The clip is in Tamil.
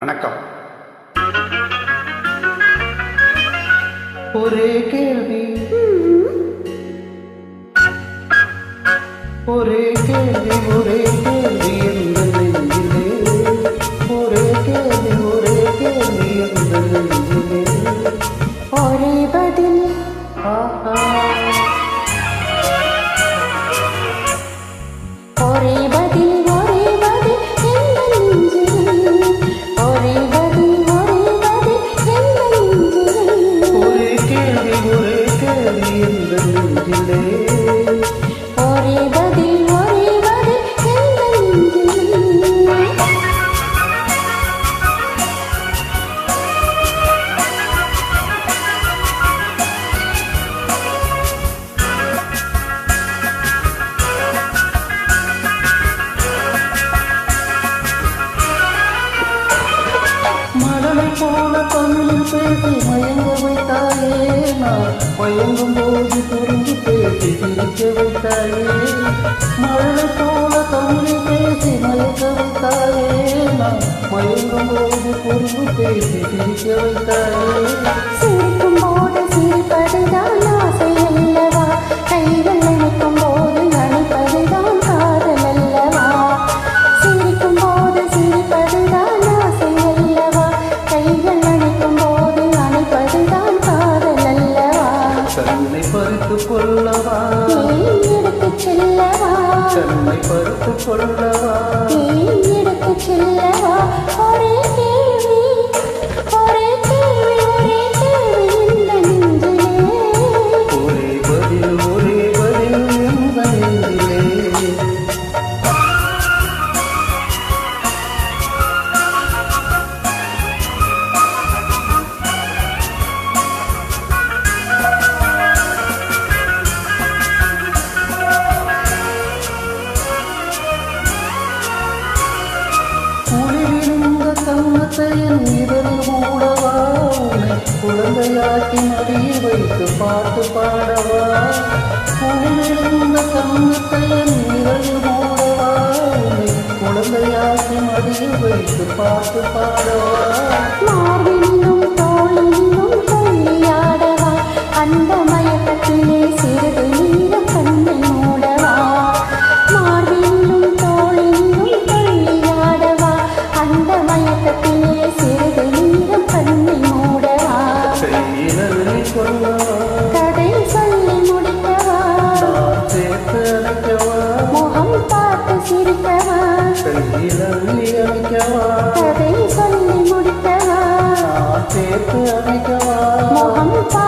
வணக்கம். ஒரே கேள்வி ஒரே கேள்வி ஒரே கேள்வி என்ற நெஞ்சிலே, ஒரே கேள்வி ஒரே கேள்வி என்ற நெஞ்சிலே, ஒரே பதில் ஆஹா, ஒரே பதில் ஒரே பதில் எந்த நெஞ்சிலே, ஒரே பதில் எந்த நெஞ்சிலே, ஒரே கேள்வி என்ற நெஞ்சிலே, ஒரே பதில் எந்த நெஞ்சிலே. மழலை போல தமிழில் பேசி மயங்க வைத்தாயே, நான் மயங்கும் போது புரிந்து பேசி சிரிக்க வைத்தாயே. மழலை போல தமிழில் பேசி மயங்க வைத்தாயே, நான் மயங்கும் போது புரிந்து பேசி சிரிக்க வைத்தாயே. சிரிக்கும் போது சிரிப்பதுதான் ஆசை அல்லவா, கைகள் நினைக்கும் போது நினைப்பதுதான் காதல் அல்லவா. சிரிக்கும் போது சிரிப்பதுதான் ஆசை அல்லவா, கைகள் நினைக்கும் போது நினைப்பதுதான் காதல் அல்லவா. தன்னை பறித்துக் கொள்ளவா, நீ எடுத்துச் செல்லவா, தன்னை பறித்துக் கொள்ளவா, நீ எடுத்துச் செல்லவா. ஒரே கேள்வி ஒரே கேள்வி இந்த நெஞ்சிலே, ஒரே பதில் எந்த நெஞ்சிலே. குளிரிருந்த தங்கத்தை என் இதழில் மூடவா, உன்னை குழந்தையாக்கி மடியில் வைத்து பாட்டு பாடவா. குளிரிருந்த தங்கத்தை என் இதழில் மூடவா, உன்னை குழந்தையாக்கி மடியில் வைத்து பாட்டு பாடவா. மார்பினிலும் தோளினிலும் துள்ளியாடவா, அந்த மயக்கத்திலே சிறிது நேரம் கண்ணை மூடவா. மார்பினிலும் தோளினிலும் துள்ளியாடவா, அந்த மயக்கத்திலே சிறிது நேரம் கண்ணை மூடவா. கையிலி கொள்ளவா, கதை சொல்லி முடிக்கவா, நான் சேர்த்து அணைக்கவா, முகம் பார்த்து சிரிக்கவா. கையிலி அணைக்கவா, கதை சொல்லி முடிக்கவா, நான் சேர்த்து அணைக்கவா, முகம் பார்த்து